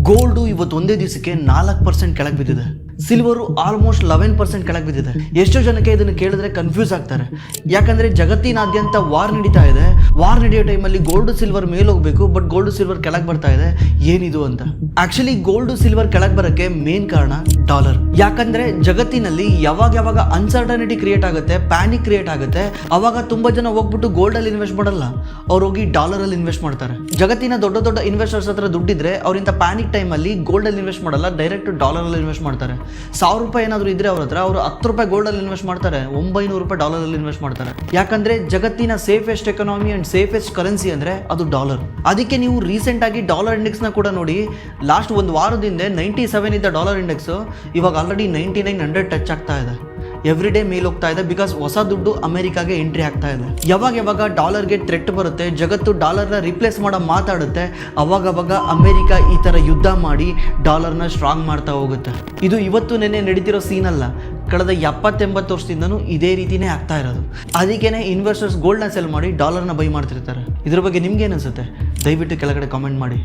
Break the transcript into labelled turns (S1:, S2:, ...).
S1: Gold ಇವತ್ತು ಒಂದೇ ದಿವಸಕ್ಕೆ 4% ಕೆಳಗೆ ಬಿದ್ದಿದೆ. ಸಿಲ್ವರು ಆಲ್ಮೋಸ್ಟ್ 11% ಕೆಳಗೆ ಬಿದ್ದಿದೆ. ಎಷ್ಟೋ ಜನಕ್ಕೆ ಇದನ್ನು ಕೇಳಿದ್ರೆ ಕನ್ಫ್ಯೂಸ್ ಆಗ್ತಾರೆ. ಯಾಕಂದ್ರೆ ಜಗತ್ತಿನಾದ್ಯಂತ ವಾರ್ ನಡೀತಾ ಇದೆ. ವಾರ್ ನಡೆಯೋ ಟೈಮಲ್ಲಿ ಗೋಲ್ಡ್ ಸಿಲ್ವರ್ ಮೇಲೆ ಹೋಗ್ಬೇಕು, ಬಟ್ ಗೋಲ್ಡ್ ಸಿಲ್ವರ್ ಕೆಳಗೆ ಬರ್ತಾ ಇದೆ. ಏನಿದು ಅಂತ. ಆಕ್ಚುಲಿ ಗೋಲ್ಡ್ ಸಿಲ್ವರ್ ಕೆಳಗೆ ಬರೋಕ್ಕೆ ಮೇನ್ ಕಾರಣ ಡಾಲರ್. ಯಾಕಂದ್ರೆ ಜಗತ್ತಿನಲ್ಲಿ ಯಾವಾಗ ಅನ್ಸರ್ಟನಿಟಿ ಕ್ರಿಯೇಟ್ ಆಗುತ್ತೆ, ಪ್ಯಾನಿಕ್ ಕ್ರಿಯೇಟ್ ಆಗುತ್ತೆ, ಅವಾಗ ತುಂಬಾ ಜನ ಹೋಗ್ಬಿಟ್ಟು ಗೋಲ್ಡ್ ಅಲ್ಲಿ ಇನ್ವೆಸ್ಟ್ ಮಾಡಲ್ಲ, ಅವ್ರು ಹೋಗಿ ಡಾಲರ್ ಅಲ್ಲಿ ಇನ್ವೆಸ್ಟ್ ಮಾಡ್ತಾರೆ. ಜಗತ್ತಿನ ದೊಡ್ಡ ಇನ್ವೆಸ್ಟರ್ಸ್ ಹತ್ರ ದುಡ್ಡಿದ್ರೆ ಅವ್ರಿಂತ ಪ್ಯಾನಿಕ್ ಟೈಮ್ ಅಲ್ಲಿ ಗೋಲ್ಡ್ ಅಲ್ಲಿ ಇನ್ವೆಸ್ಟ್ ಮಾಡಲ್ಲ, ಡೈರೆಕ್ಟ್ ಡಾಲರ್ ಅಲ್ಲಿ ಇನ್ವೆಸ್ಟ್ ಮಾಡ್ತಾರೆ. 1000 ರೂಪಾಯಿ ಏನಾದ್ರು ಇದ್ರೆ ಅವ್ರ ಹತ್ರ, ಅವರು 10 ರೂಪಾಯಿ ಗೋಲ್ಡ್ ಅಲ್ಲಿ ಇನ್ವೆಸ್ಟ್ ಮಾಡ್ತಾರೆ, 900 ರೂಪಾಯಿ ಡಾಲರ್ ಅಲ್ಲಿ ಇನ್ವೆಸ್ಟ್ ಮಾಡ್ತಾರೆ. ಯಾಕಂದ್ರೆ ಜಗತ್ತಿನ safest economy and safest currency ಅಂದ್ರೆ ಅದು ಡಾಲರ್. ಅದಕ್ಕೆ ನೀವು ರೀಸೆಂಟ್ ಆಗಿ ಡಾಲರ್ ಇಂಡೆಕ್ಸ್ ನ ಕೂಡ ನೋಡಿ. ಲಾಸ್ಟ್ ಒಂದು ವಾರದಿಂದ 97 ಇದ್ದ ಡಾಲರ್ ಇಂಡೆಕ್ಸ್ ಇವಾಗ ಆಲ್ರೆಡಿ 9900 ಟಚ್ ಆಗ್ತಾ ಇದೆ. ಎವ್ರಿ ಡೇ ಮೇಲ್ ಹೋಗ್ತಾ ಇದೆ. ಬಿಕಾಸ್ ಹೊಸ ದುಡ್ಡು ಅಮೆರಿಕಾಗೆ ಎಂಟ್ರಿ ಆಗ್ತಾ ಇದೆ. ಯಾವಾಗ ಡಾಲರ್ಗೆ ಥ್ರೆಟ್ ಬರುತ್ತೆ, ಜಗತ್ತು ಡಾಲರ್ನ ರಿಪ್ಲೇಸ್ ಮಾಡೋ ಮಾತಾಡುತ್ತೆ, ಅವಾಗ ಅಮೆರಿಕ ಈ ಥರ ಯುದ್ಧ ಮಾಡಿ ಡಾಲರ್ನ ಸ್ಟ್ರಾಂಗ್ ಮಾಡ್ತಾ ಹೋಗುತ್ತೆ. ಇದು ಇವತ್ತು ನೆನ್ನೆ ನಡೀತಿರೋ ಸೀನ್ ಅಲ್ಲ. ಕಳೆದ 70-80 ವರ್ಷದಿಂದನೂ ಇದೇ ರೀತಿನೇ ಆಗ್ತಾ ಇರೋದು. ಅದಕ್ಕೇನೆ ಇನ್ವೆಸ್ಟರ್ಸ್ ಗೋಲ್ಡ್ನ ಸೆಲ್ ಮಾಡಿ ಡಾಲರ್ನ ಬೈ ಮಾಡ್ತಿರ್ತಾರೆ. ಇದ್ರ ಬಗ್ಗೆ ನಿಮ್ಗೆ ಏನು ಅನ್ಸುತ್ತೆ? ದಯವಿಟ್ಟು ಕೆಳಗಡೆ ಕಾಮೆಂಟ್ ಮಾಡಿ.